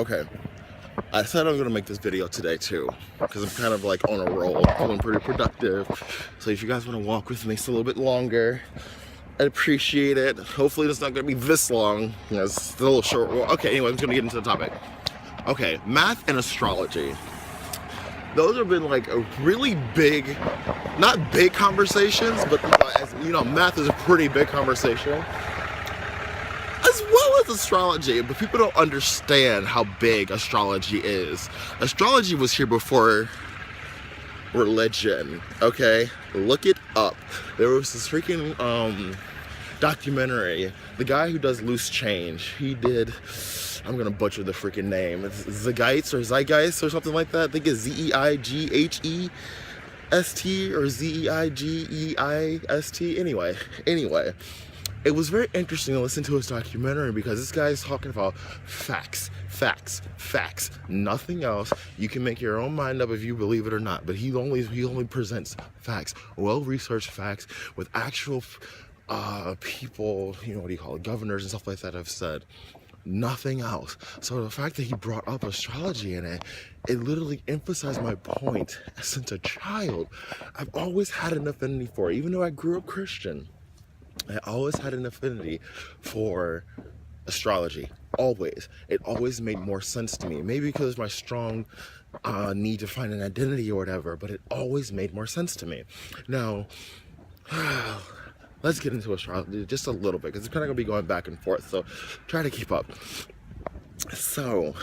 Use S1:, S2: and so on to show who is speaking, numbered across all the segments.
S1: Okay, I said I'm gonna make this video today too, because I'm kind of like on a roll, feeling pretty productive. So if you guys want to walk with me, it's a little bit longer. I'd appreciate it. Hopefully it's not gonna be this long. It's a little short. Well, okay, anyway, I'm just gonna get into the topic. Okay, math and astrology. Those have been like a really big, not big conversations, but as you know, math is a pretty big conversation, as well as astrology, but people don't understand how big astrology is. Astrology was here before religion, okay? Look it up. There was this freaking documentary. The guy who does Loose Change, he did, I'm gonna butcher the freaking name. It's Zeitgeist or something like that. I think it's Zeighest or Zeigieist. Anyway. It was very interesting to listen to his documentary because this guy is talking about facts, nothing else. You can make your own mind up if you believe it or not, but he only presents facts, well-researched facts with actual people, you know, what do you call it, governors and stuff like that have said. Nothing else. So the fact that he brought up astrology in it literally emphasized my point. Since a child, I've always had an affinity for it, even though I grew up Christian. I always had an affinity for astrology. Always. It always made more sense to me. Maybe because of my strong need to find an identity or whatever, but it always made more sense to me. Now, let's get into astrology just a little bit, because it's kind of going to be going back and forth, so try to keep up. So,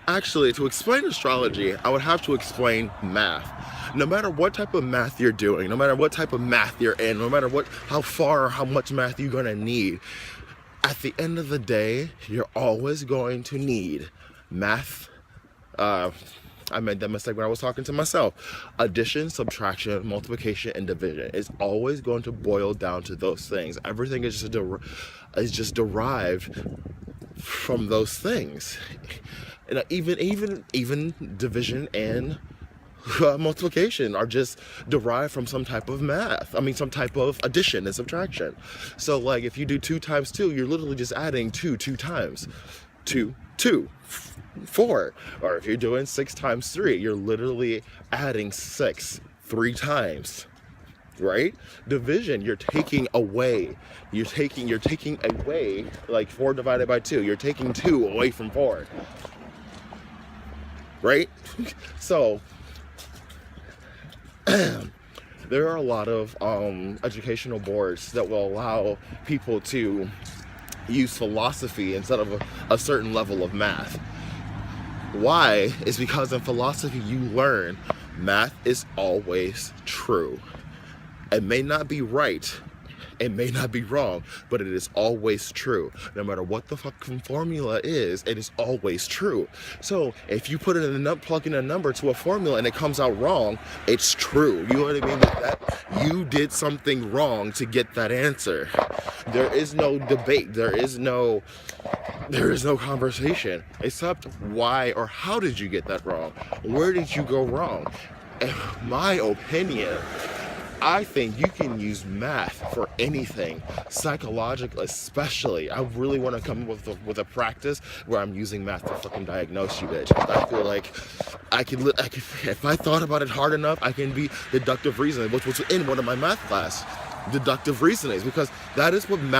S1: actually, to explain astrology, I would have to explain math. No matter what type of math you're doing, no matter what type of math you're in, no matter how far or how much math you're gonna need, at the end of the day, you're always going to need math. I made that mistake when I was talking to myself. Addition, subtraction, multiplication, and division. It's always going to boil down to those things. Everything is just derived from those things. And even division and multiplication are just derived from some type of math. I mean, some type of addition and subtraction. So, like, if you do 2 times 2, you're literally just adding 2 times. 2, 4. Or if you're doing 6 times 3, you're literally adding 6 3 times. Right? Division, you're taking away. You're taking away, like 4 divided by 2. You're taking 2 away from 4. Right? So, there are a lot of educational boards that will allow people to use philosophy instead of a certain level of math. Why? Is because in philosophy you learn math is always true. It may not be right, it may not be wrong, but it is always true. No matter what the fucking formula is, it is always true. So if you plug in a number to a formula and it comes out wrong, it's true. You know what I mean? That you did something wrong to get that answer. There is no debate. There is no conversation except why or how did you get that wrong? Where did you go wrong? In my opinion, I think you can use math for anything, psychological especially. I really want to come up with a practice where I'm using math to fucking diagnose you, bitch. I feel like I can, if I thought about it hard enough, I can be deductive reasoning, which was in one of my math class. Deductive reasonings, because that is when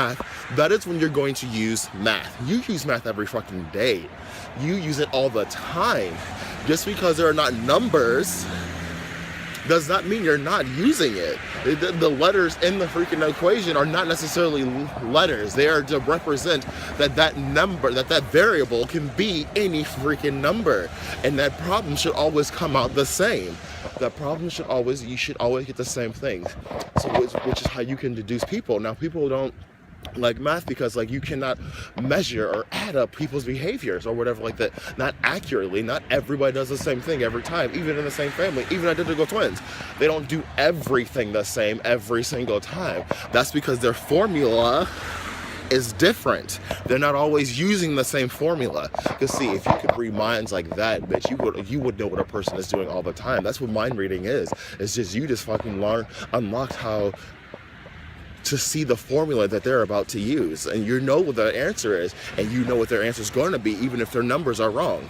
S1: you're going to use math. You use math every fucking day. You use it all the time. Just because there are not numbers does not mean you're not using it. The letters in the freaking equation are not necessarily letters. They are to represent that number, that variable can be any freaking number. And that problem should always come out the same. You should always get the same things. So which is how you can deduce people. Now, people don't like math because, like, you cannot measure or add up people's behaviors or whatever like that. Not accurately. Not everybody does the same thing every time, even in the same family, even identical twins. They don't do everything the same every single time. That's because their formula is different. They're not always using the same formula. Because see, if you could read minds like that, bitch, you would know what a person is doing all the time. That's what mind reading is. It's just you just fucking unlocked how to see the formula that they're about to use. And you know what the answer is, and you know what their answer is going to be, even if their numbers are wrong.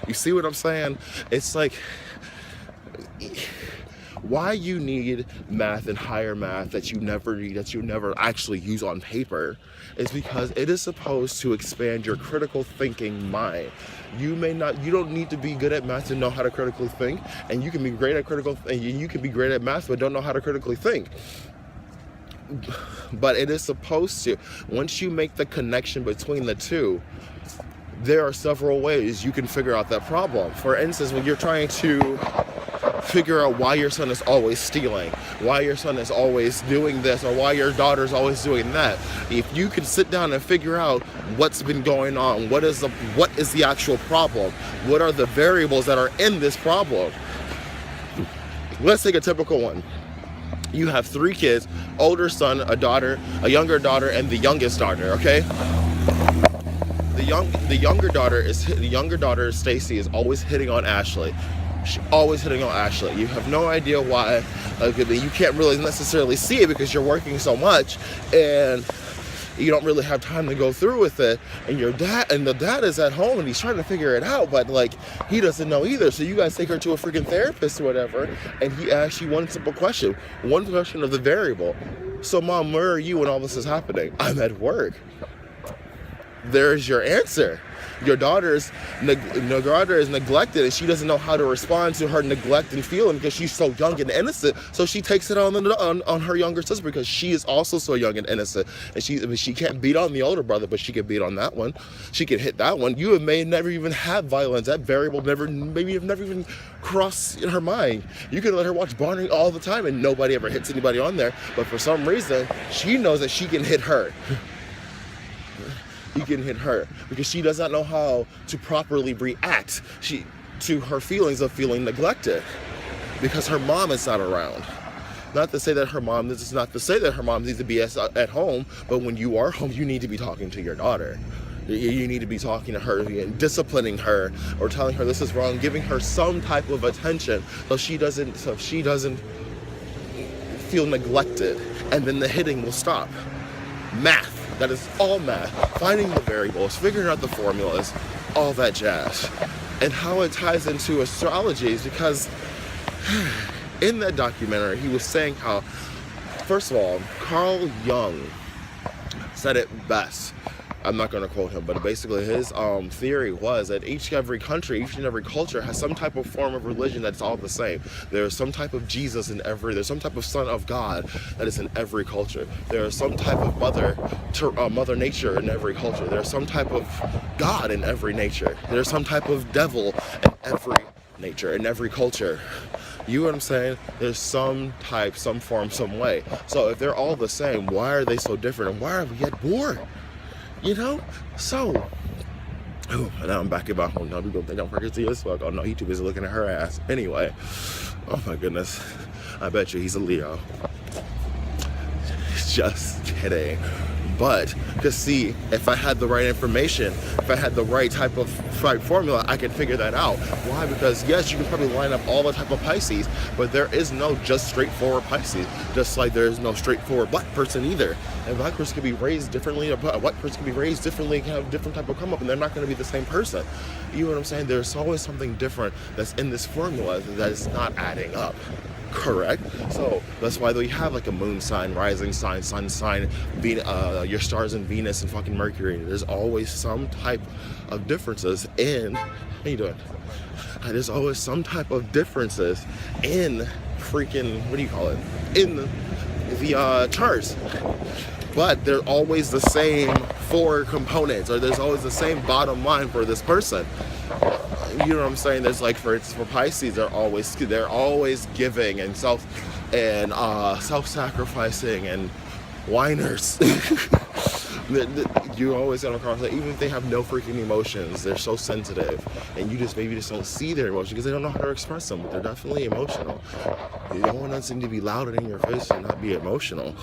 S1: You see what I'm saying? It's like, why you need math and higher math that you never actually use on paper is because it is supposed to expand your critical thinking mind. You don't need to be good at math to know how to critically think, and you can be great at math but don't know how to critically think. But it is supposed to. Once you make the connection between the two, there are several ways you can figure out that problem. For instance, when you're trying to figure out why your son is always stealing, why your son is always doing this, or why your daughter's always doing that, if you can sit down and figure out what's been going on, what is the actual problem, what are the variables that are in this problem. Let's take a typical one. You have 3 kids, older son, a daughter, a younger daughter, and the youngest daughter, okay? The younger daughter, Stacy, is always hitting on Ashley. She's always hitting on Ashley. You have no idea why. You can't really necessarily see it because you're working so much, and you don't really have time to go through with it. And the dad is at home and he's trying to figure it out, but like he doesn't know either. So you guys take her to a freaking therapist or whatever, and he asks you one simple question of the variable. So mom, where are you when all this is happening? I'm at work. There's your answer. Your daughter is neglected, and she doesn't know how to respond to her neglect and feeling because she's so young and innocent. So she takes it on her younger sister because she is also so young and innocent. And she can't beat on the older brother, but she can beat on that one. She can hit that one. You may never even have violence. That variable maybe have never even crossed in her mind. You can let her watch Barney all the time, and nobody ever hits anybody on there. But for some reason, she knows that she can hit her. You can hit her because she does not know how to properly react to her feelings of feeling neglected because her mom is not around. Not to say that her mom needs to be at home, but when you are home, you need to be talking to your daughter. You need to be talking to her and disciplining her or telling her this is wrong, giving her some type of attention so she doesn't feel neglected, and then the hitting will stop. Math. That is all math. Finding the variables, figuring out the formulas, all that jazz. And how it ties into astrology is because in that documentary, he was saying how, first of all, Carl Jung said it best. I'm not going to quote him, but basically his theory was that each and every culture has some type of form of religion that's all the same. There's some type of Jesus there's some type of son of God that is in every culture. There's some type of mother nature in every culture. There's some type of God in every nature. There's some type of devil in every nature, in every culture. You know what I'm saying? There's some type, some form, some way. So if they're all the same, why are they so different, and why are we at war? You know? So, now I'm back in my home. Now people think I'm crazy as fuck. Oh no, he too busy looking at her ass. Anyway, oh my goodness. I bet you he's a Leo. Just kidding. But, because see, if I had the right information, if I had the right type of formula, I could figure that out. Why? Because yes, you can probably line up all the type of Pisces, but there is no just straightforward Pisces. Just like there is no straightforward black person either. A black person can be raised differently, a white person can be raised differently, can have a different type of come up, and they're not going to be the same person. You know what I'm saying? There's always something different that's in this formula that is not adding up. Correct. So that's why we have like a moon sign, rising sign, sun sign, your stars in Venus and fucking Mercury. There's always some type of differences in. How you doing? There's always some type of differences in freaking in the charts. But they're always the same 4 components, or there's always the same bottom line for this person. You know what I'm saying? There's like for Pisces, they're always giving and self-sacrificing and whiners. You always come across that even if they have no freaking emotions, they're so sensitive, and you maybe just don't see their emotions because they don't know how to express them. But they're definitely emotional. You don't want them to be loud in your face and not be emotional.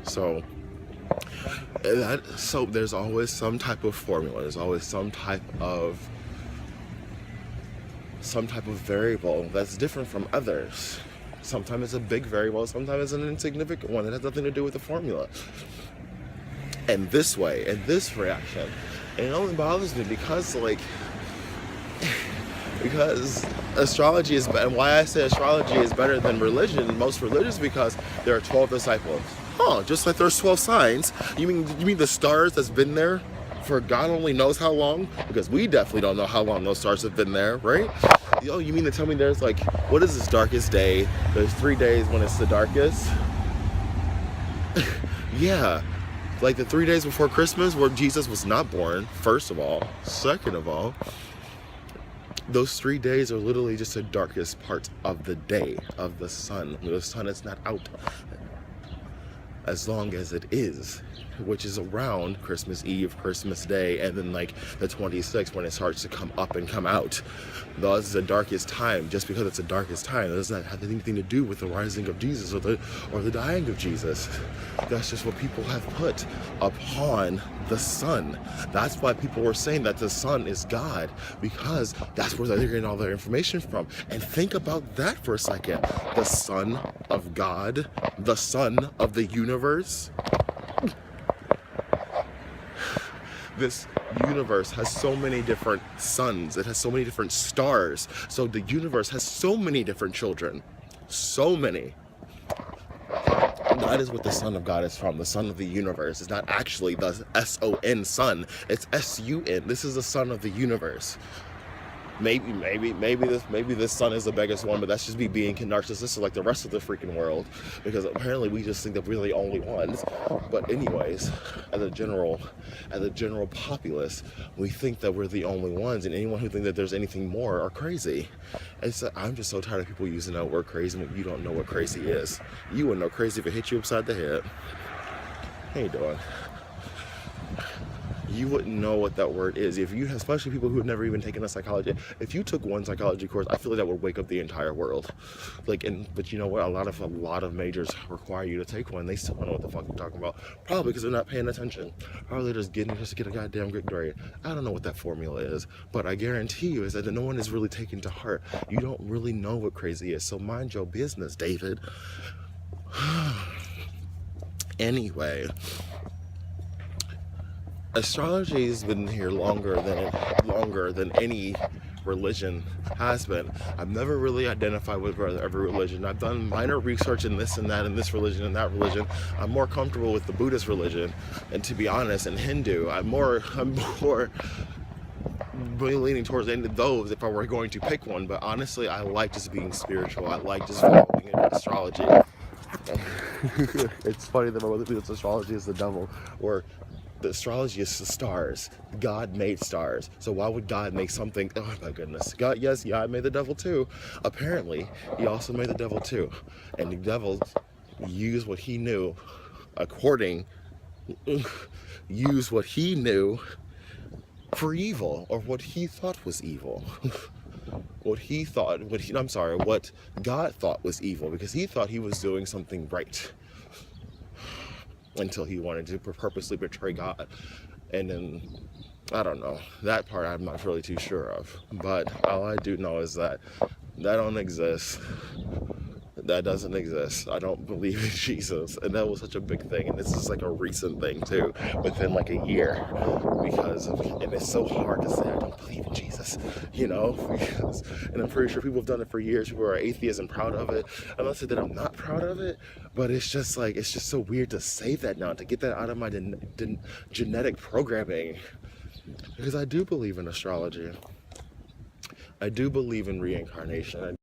S1: So there's always some type of formula. There's always some type of variable that's different from others. Sometimes it's a big variable, sometimes it's an insignificant one that has nothing to do with the formula. And this way, and this reaction, and it only bothers me because, like, because astrology is, and why I say astrology is better than religion, most religions, because there are 12 disciples. Huh, just like there's 12 signs. You mean the stars that's been there for God only knows how long? Because we definitely don't know how long those stars have been there, right? Yo, you mean to tell me there's, like, what is this darkest day? There's 3 days when it's the darkest? Yeah. Like the 3 days before Christmas where Jesus was not born, first of all. Second of all, those 3 days are literally just the darkest part of the day, of the sun. The sun is not out as long as it is, which is around Christmas Eve, Christmas Day, and then like the 26th when it starts to come up and come out. Thus, the darkest time, just because it's the darkest time, it doesn't have anything to do with the rising of Jesus or the dying of Jesus. That's just what people have put upon the sun. That's why people were saying that the sun is God, because that's where they're getting all their information from. And think about that for a second. The Son of God, the Son of the universe. This universe has so many different suns. It has so many different stars. So the universe has so many different children. So many. That is what the Son of God is from. The Son of the universe. It's not actually the S-O-N Son. It's S-U-N. This is the Son of the universe. Maybe this sun is the biggest one, but that's just me being narcissistic like the rest of the freaking world, because apparently we just think that we're the only ones. But anyways, as a general populace, we think that we're the only ones, and anyone who thinks that there's anything more are crazy. I'm just so tired of people using that word crazy when you don't know what crazy is. You wouldn't know crazy if it hit you upside the head. How you doing? You wouldn't know what that word is if you, especially people who have never even taken a psychology. If you took one psychology course, I feel like that would wake up the entire world. But you know what? A lot of majors require you to take one. They still don't know what the fuck you're talking about. Probably because they're not paying attention. Probably just to get a goddamn good grade. I don't know what that formula is, but I guarantee you is that no one is really taken to heart. You don't really know what crazy is, so mind your business, David. Anyway. Astrology has been here longer than any religion has been. I've never really identified with every religion. I've done minor research in this and that, in this religion and that religion. I'm more comfortable with the Buddhist religion, and to be honest, in Hindu, I'm more leaning towards any of those if I were going to pick one. But honestly, I like just being spiritual. I like just following astrology. It's funny that my mother thinks astrology is the devil, or the astrology is the stars. God made stars. So why would God make something? Oh my goodness. God made the devil too. Apparently, he also made the devil too. And the devil used what he knew used what he knew for evil, or what he thought was evil. What God thought was evil, because he thought he was doing something right. Until he wanted to purposely betray God. And then, I don't know, that part I'm not really too sure of. But all I do know is that don't exist. That doesn't exist. I don't believe in Jesus. And that was such a big thing. And this is like a recent thing too, within like a year. And it's so hard to say I don't believe in Jesus, and I'm pretty sure people have done it for years. People are atheists and proud of it. I'm not saying that I'm not proud of it, but it's just so weird to say that now, to get that out of my genetic programming. Because I do believe in astrology. I do believe in reincarnation.